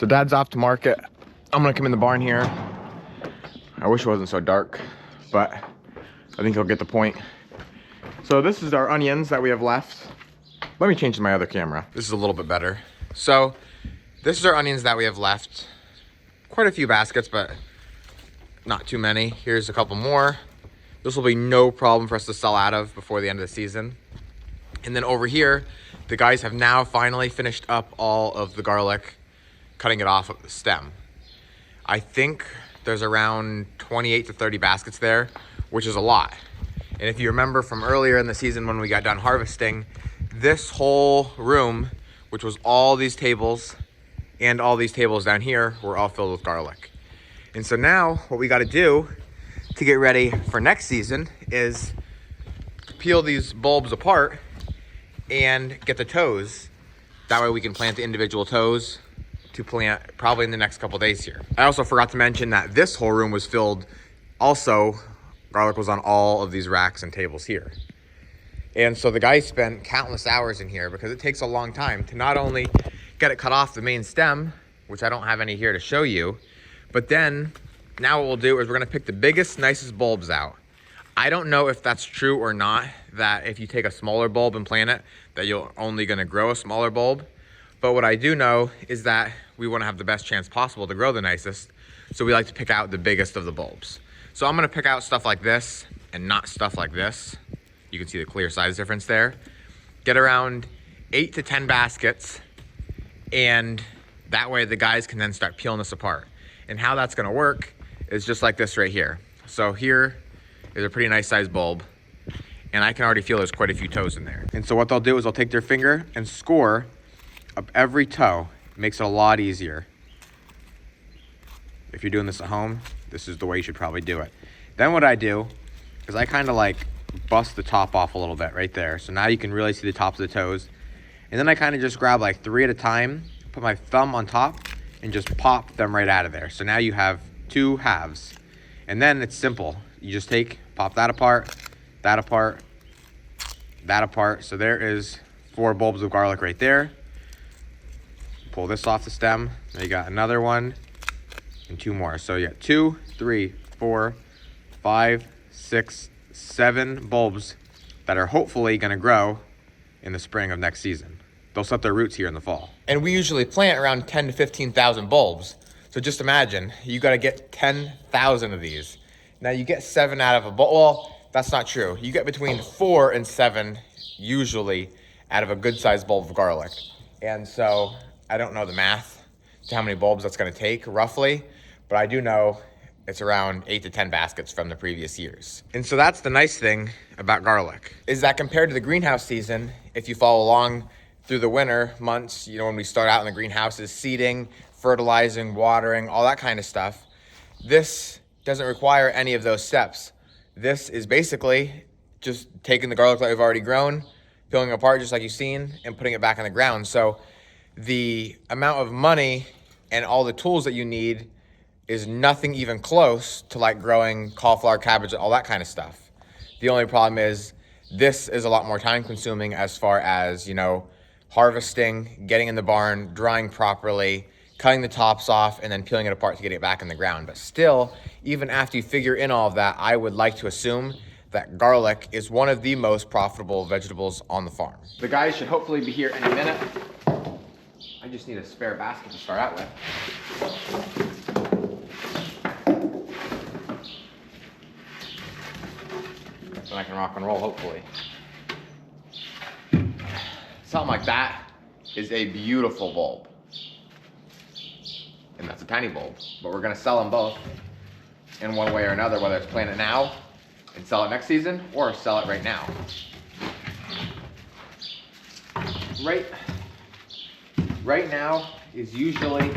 So Dad's off to market. I'm gonna come in the barn here. I wish it wasn't so dark, but I think he'll get the point. So this is our onions that we have left. Let me change to my other camera. This is a little bit better. So this is our onions that we have left. Quite a few baskets, but not too many. Here's a couple more. This will be no problem for us to sell out of before the end of the season. And then over here, the guys have now finally finished up all of the garlic, cutting it off of the stem. I think there's around 28 to 30 baskets there, which is a lot. And if you remember from earlier in the season when we got done harvesting, this whole room, which was all these tables and all these tables down here, were all filled with garlic. And so now what we gotta do to get ready for next season is peel these bulbs apart and get the toes. That way we can plant the individual toes to plant probably in the next couple days here. I also forgot to mention that this whole room was filled also. Garlic was on all of these racks and tables here. And so the guys spent countless hours in here because it takes a long time to not only get it cut off the main stem, which I don't have any here to show you, but then now what we'll do is we're gonna pick the biggest, nicest bulbs out. I don't know if that's true or not, that if you take a smaller bulb and plant it, that you're only gonna grow a smaller bulb. But what I do know is that we wanna have the best chance possible to grow the nicest, so we like to pick out the biggest of the bulbs. So I'm gonna pick out stuff like this and not stuff like this. You can see the clear size difference there. Get around 8 to 10 baskets, and that way the guys can then start peeling this apart. And how that's gonna work is just like this right here. So here is a pretty nice sized bulb, and I can already feel there's quite a few toes in there. And so what they'll do is they'll take their finger and score up every toe. It makes it a lot easier. If you're doing this at home, this is the way you should probably do it. Then what I do is I kind of like bust the top off a little bit right there. So now you can really see the tops of the toes. And then I kind of just grab like 3 at a time, put my thumb on top, and just pop them right out of there. So now you have 2 halves. And then it's simple. You just pop that apart, that apart, that apart. So there is 4 bulbs of garlic right there. Pull this off the stem. Now you got another one and 2 more. So you got 2, 3, 4, 5, 6, 7 bulbs that are hopefully gonna grow in the spring of next season. They'll set their roots here in the fall. And we usually plant around 10 to 15,000 bulbs. So just imagine, you gotta get 10,000 of these. Now you get 7 out of a bulb. Well, that's not true. You get between 4 and 7 usually out of a good sized bulb of garlic. And so I don't know the math to how many bulbs that's gonna take roughly, but I do know it's around 8 to 10 baskets from the previous years. And so that's the nice thing about garlic, is that compared to the greenhouse season, if you follow along through the winter months, you know, when we start out in the greenhouses, seeding, fertilizing, watering, all that kind of stuff, this doesn't require any of those steps. This is basically just taking the garlic that we've already grown, peeling it apart just like you've seen, and putting it back in the ground. So the amount of money and all the tools that you need is nothing even close to like growing cauliflower, cabbage, all that kind of stuff. The only problem is this is a lot more time consuming as far as, you know, harvesting, getting in the barn, drying properly, cutting the tops off, and then peeling it apart to get it back in the ground. But still, even after you figure in all of that, I would like to assume that garlic is one of the most profitable vegetables on the farm. The guys should hopefully be here any minute. I just need a spare basket to start out with. So I can rock and roll, hopefully. Something like that is a beautiful bulb. And that's a tiny bulb, but we're gonna sell them both in one way or another, whether it's plant it now and sell it next season or sell it right now. Right now is usually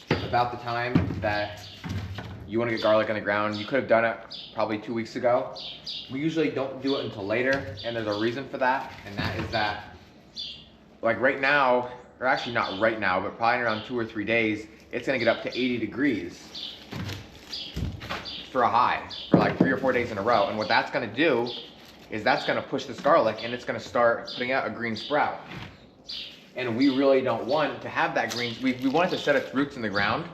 about the time that you want to get garlic in the ground. You could have done it probably 2 weeks ago. We usually don't do it until later, and there's a reason for that, and that is that, like right now, or actually not right now, but probably in around 2 or 3 days, it's gonna get up to 80 degrees for a high, for like 3 or 4 days in a row. And what that's gonna do is that's gonna push this garlic and it's gonna start putting out a green sprout. And we really don't want to have that green. We want it to set its roots in the ground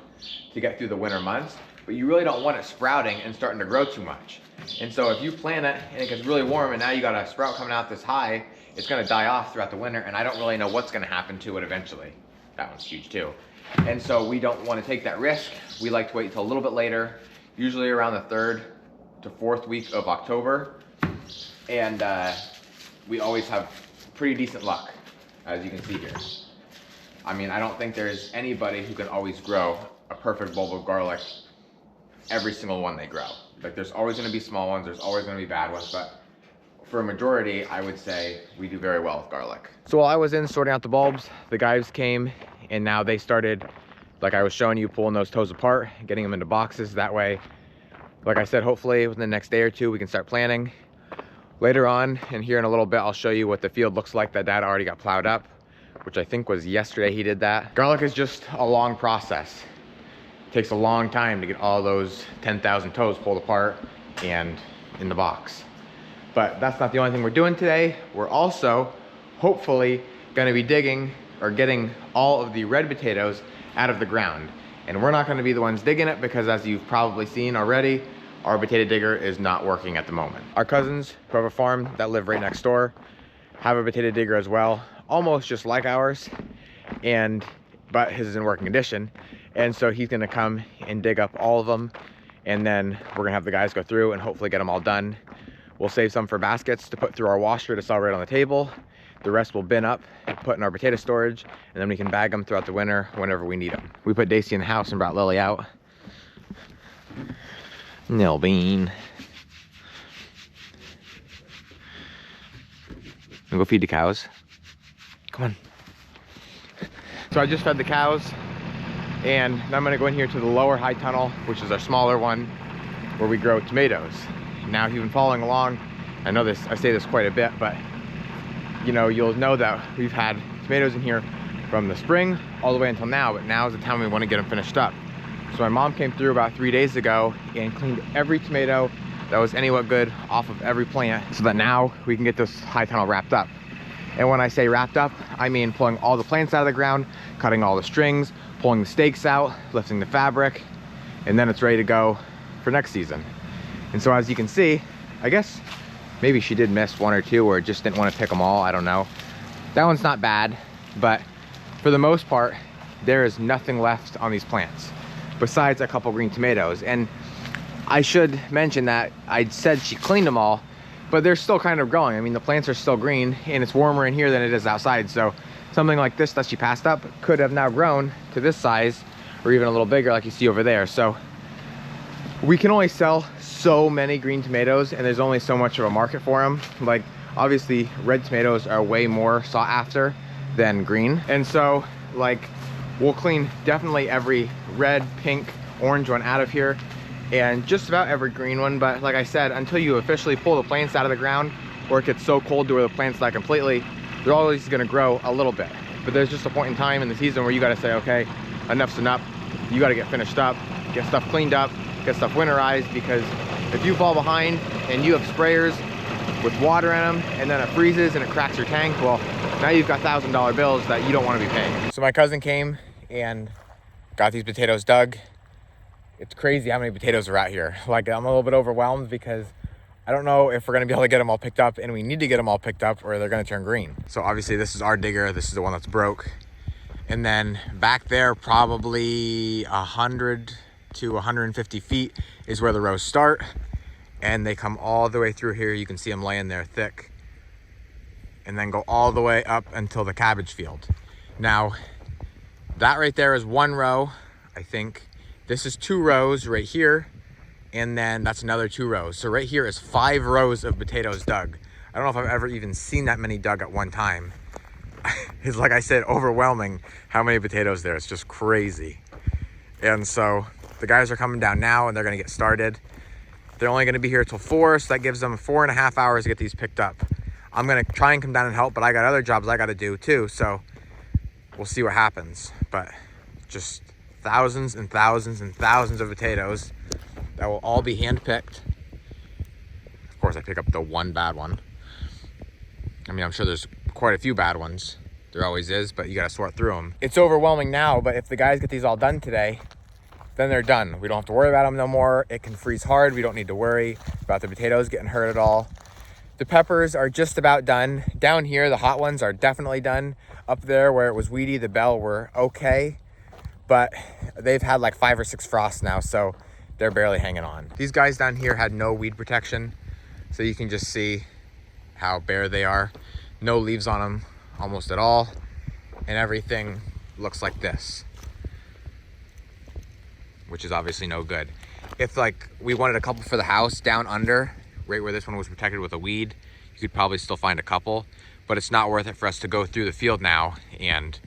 to get through the winter months, but you really don't want it sprouting and starting to grow too much. And so if you plant it and it gets really warm and now you got a sprout coming out this high, it's gonna die off throughout the winter, and I don't really know what's gonna happen to it eventually. That one's huge too. And so we don't wanna take that risk. We like to wait until a little bit later, usually around the 3rd to 4th week of October. And we always have pretty decent luck, as you can see here. I mean, I don't think there's anybody who can always grow a perfect bulb of garlic every single one they grow. Like, there's always gonna be small ones, there's always gonna be bad ones, but for a majority, I would say we do very well with garlic. So while I was in sorting out the bulbs, the guys came and now they started, like I was showing you, pulling those toes apart, getting them into boxes. That way, like I said, hopefully within the next day or two, we can start planting. Later on, and here in a little bit, I'll show you what the field looks like that Dad already got plowed up, which I think was yesterday he did that. Garlic is just a long process. It takes a long time to get all those 10,000 toes pulled apart and in the box. But that's not the only thing we're doing today. We're also hopefully gonna be digging or getting all of the red potatoes out of the ground. And we're not gonna be the ones digging it because, as you've probably seen already, our potato digger is not working at the moment. Our cousins who have a farm that live right next door have a potato digger as well, almost just like ours, but his is in working condition. And so he's gonna come and dig up all of them, and then we're gonna have the guys go through and hopefully get them all done. We'll save some for baskets to put through our washer to sell right on the table. The rest we'll bin up and put in our potato storage, and then we can bag them throughout the winter whenever we need them. We put Daisy in the house and brought Lily out. Nil bean. We'll go feed the cows. Come on. So I just fed the cows, and now I'm gonna go in here to the lower high tunnel, which is our smaller one, where we grow tomatoes. Now, if you've been following along, I know this, I say this quite a bit, but you know, you'll know that we've had tomatoes in here from the spring all the way until now, but now is the time we want to get them finished up. So my mom came through about 3 days ago and cleaned every tomato that was anywhat good off of every plant, so that now we can get this high tunnel wrapped up. And when I say wrapped up, I mean pulling all the plants out of the ground, cutting all the strings, pulling the stakes out, lifting the fabric, and then it's ready to go for next season. And so as you can see, I guess maybe she did miss one or two, or just didn't want to pick them all, I don't know. That one's not bad, but for the most part, there is nothing left on these plants besides a couple green tomatoes. And I should mention that I said she cleaned them all, but they're still kind of growing. I mean, the plants are still green, and it's warmer in here than it is outside. So something like this that she passed up could have now grown to this size, or even a little bigger like you see over there. So we can only sell so many green tomatoes, and there's only so much of a market for them. Like, obviously red tomatoes are way more sought after than green. And so, like, we'll clean definitely every red, pink, orange one out of here, and just about every green one. But like I said, until you officially pull the plants out of the ground, or it gets so cold to where the plants die completely, they're always gonna grow a little bit. But there's just a point in time in the season where you gotta say, okay, enough's enough. You gotta get finished up, get stuff cleaned up, get stuff winterized, because if you fall behind and you have sprayers with water in them and then it freezes and it cracks your tank, well, now you've got $1,000 bills that you don't want to be paying. So my cousin came and got these potatoes dug. It's crazy how many potatoes are out here. Like, I'm a little bit overwhelmed because I don't know if we're gonna be able to get them all picked up, and we need to get them all picked up or they're gonna turn green. So obviously this is our digger. This is the one that's broke. And then back there, probably 100 to 150 feet is where the rows start, and they come all the way through here. You can see them laying there thick, and then go all the way up until the cabbage field. Now, that right there is one row, I think. This is 2 rows right here, and then that's another 2 rows. So right here is 5 rows of potatoes dug. I don't know if I've ever even seen that many dug at one time. It's, like I said, overwhelming how many potatoes there. It's just crazy. And so the guys are coming down now, and they're gonna get started. They're only gonna be here till 4, so that gives them 4.5 hours to get these picked up. I'm gonna try and come down and help, but I got other jobs I gotta do too, so we'll see what happens. But just thousands and thousands and thousands of potatoes that will all be hand-picked. Of course, I pick up the one bad one. I mean, I'm sure there's quite a few bad ones, There always is, but you gotta sort through them. It's overwhelming now, but if the guys get these all done today, then they're done. We don't have to worry about them no more. It can freeze hard. We don't need to worry about the potatoes getting hurt at all. The peppers are just about done. Down here, the hot ones are definitely done. Up there where it was weedy, the bell were okay, but they've had like 5 or 6 frosts now, so they're barely hanging on. These guys down here had no weed protection, so you can just see how bare they are. No leaves on them almost at all, and everything looks like this, which is obviously no good. If like we wanted a couple for the house down under, right where this one was protected with a weed, you could probably still find a couple, but it's not worth it for us to go through the field now and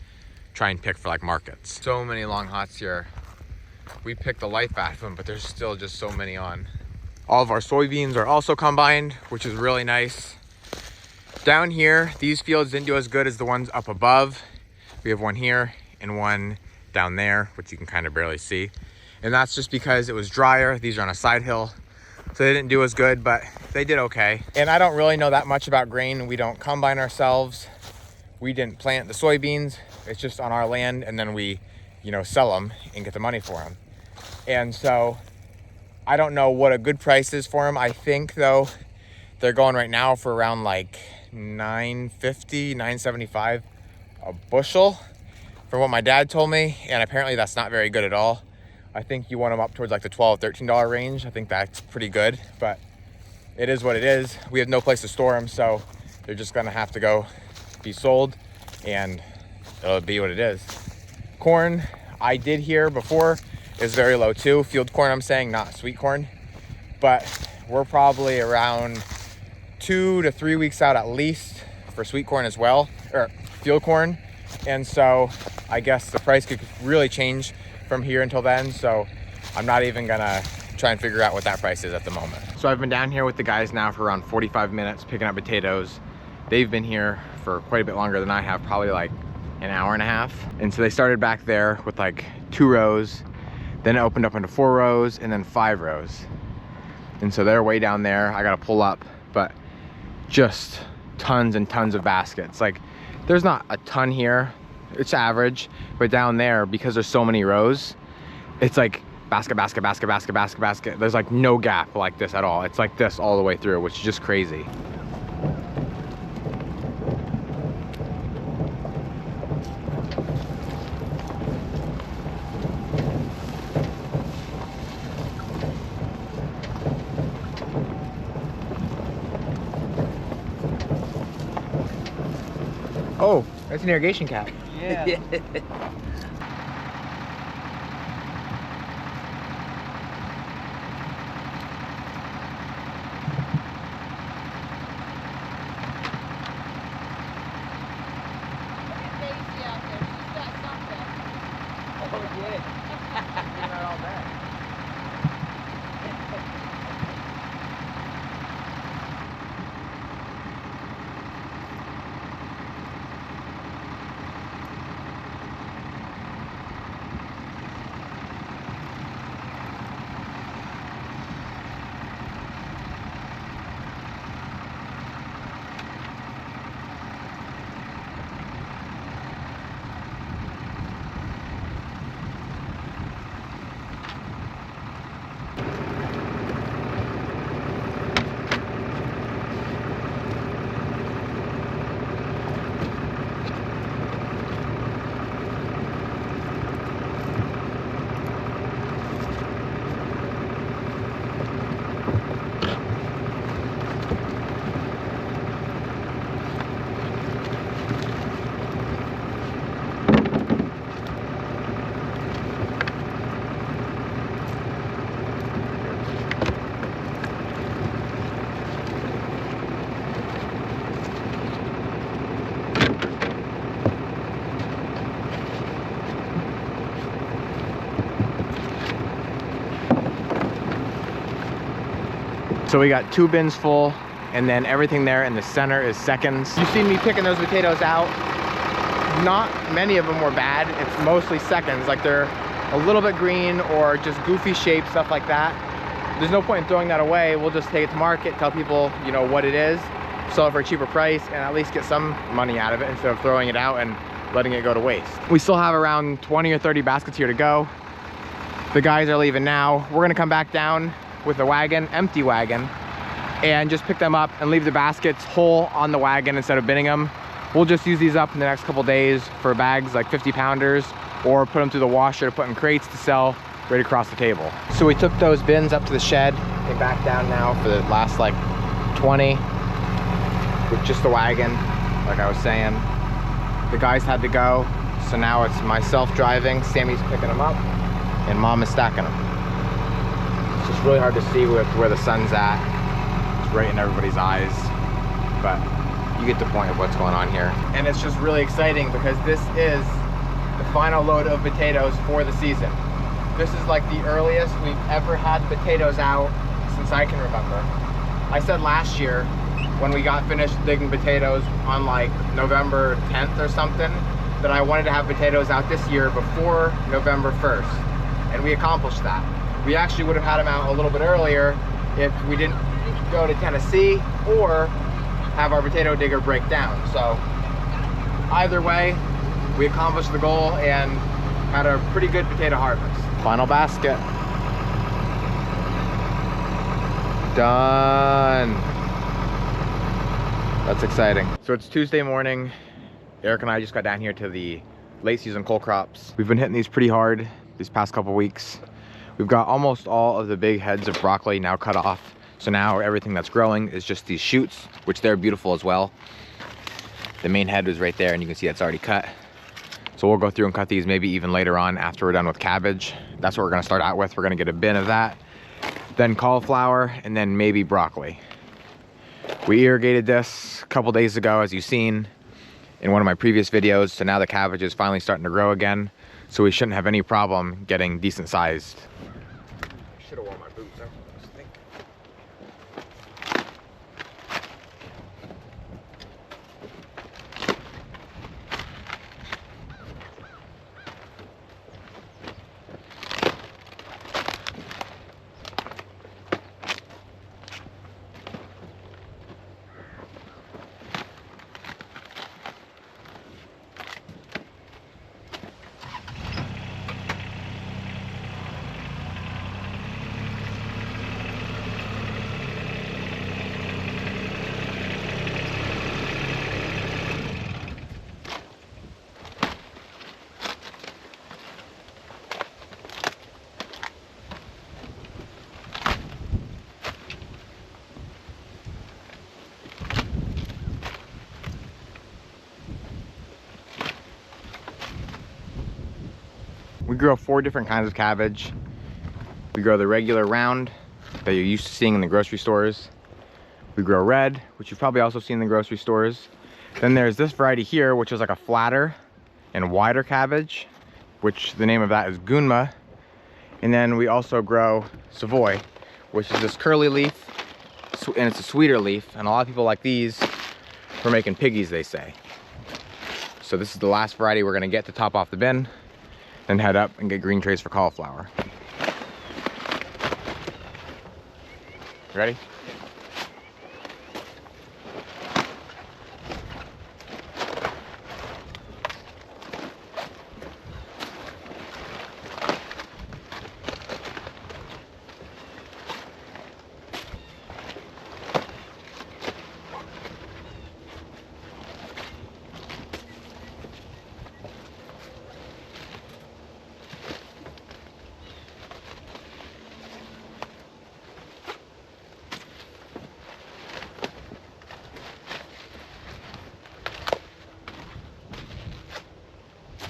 try and pick for like markets. So many long hots here. We picked the life out of them, but there's still just so many on. All of our soybeans are also combined, which is really nice. Down here, these fields didn't do as good as the ones up above. We have one here and one down there, which you can kind of barely see. And that's just because it was drier. These are on a side hill, so they didn't do as good, but they did okay. And I don't really know that much about grain. We don't combine ourselves. We didn't plant the soybeans. It's just on our land, and then we, sell them and get the money for them. And so I don't know what a good price is for them. I think though, they're going right now for around like $9.50, $9.75 a bushel from what my dad told me. And apparently that's not very good at all. I think you want them up towards like the $12, $13 range. I think that's pretty good, but it is what it is. We have no place to store them, so they're just gonna have to go be sold, and it'll be what it is. Corn, I did hear before, is very low too. Field corn, I'm saying, not sweet corn, but we're probably around 2 to 3 weeks out at least for sweet corn as well, or field corn. And so I guess the price could really change from here until then, so I'm not even gonna try and figure out what that price is at the moment. So I've been down here with the guys now for around 45 minutes picking up potatoes. They've been here for quite a bit longer than I have, probably like an hour and a half. And so they started back there with like 2 rows, then it opened up into 4 rows, and then 5 rows. And so they're way down there. I gotta pull up, but just tons and tons of baskets. Like, there's not a ton here, it's average, but down there, because there's so many rows, it's like basket, basket, basket, basket, basket, basket. There's like no gap like this at all. It's like this all the way through, which is just crazy. Oh, that's an irrigation cap. Yeah. So we got 2 bins full, and then everything there in the center is seconds. You've seen me picking those potatoes out. Not many of them were bad. It's mostly seconds, like they're a little bit green or just goofy shaped, stuff like that. There's no point in throwing that away. We'll just take it to market, tell people, what it is, sell it for a cheaper price and at least get some money out of it instead of throwing it out and letting it go to waste. We still have around 20 or 30 baskets here to go. The guys are leaving now. We're gonna come back down with the wagon, empty wagon, and just pick them up and leave the baskets whole on the wagon instead of binning them. We'll just use these up in the next couple days for bags, like 50 pounders, or put them through the washer to put in crates to sell right across the table. So we took those bins up to the shed, came back down now for the last like 20 with just the wagon, like I was saying. The guys had to go, so now it's myself driving, Sammy's picking them up, and Mom is stacking them. It's just really hard to see where the sun's at. It's right in everybody's eyes, but you get the point of what's going on here. And it's just really exciting because this is the final load of potatoes for the season. This is like the earliest we've ever had potatoes out since I can remember. I said last year when we got finished digging potatoes on like November 10th or something that I wanted to have potatoes out this year before November 1st. And we accomplished that. We actually would have had them out a little bit earlier if we didn't go to Tennessee or have our potato digger break down. So either way, we accomplished the goal and had a pretty good potato harvest. Final basket. Done. That's exciting. So it's Tuesday morning. Eric and I just got down here to the late season cold crops. We've been hitting these pretty hard these past couple weeks. We've got almost all of the big heads of broccoli now cut off. So now everything that's growing is just these shoots, which they're beautiful as well. The main head was right there and you can see it's already cut. So we'll go through and cut these maybe even later on after we're done with cabbage. That's what we're gonna start out with. We're gonna get a bin of that, then cauliflower, and then maybe broccoli. We irrigated this a couple days ago, as you've seen in one of my previous videos. So now the cabbage is finally starting to grow again. So we shouldn't have any problem getting decent sized. I should have worn my boots. That's what I was thinking. We grow 4 different kinds of cabbage. We grow the regular round that you're used to seeing in the grocery stores. We grow red, which you've probably also seen in the grocery stores. Then there's this variety here, which is like a flatter and wider cabbage, which the name of that is gunma. And then we also grow Savoy, which is this curly leaf, and it's a sweeter leaf. And a lot of people like these for making piggies, they say. So this is the last variety we're gonna get to top off the bin, then head up and get green trays for cauliflower. Ready? Yeah.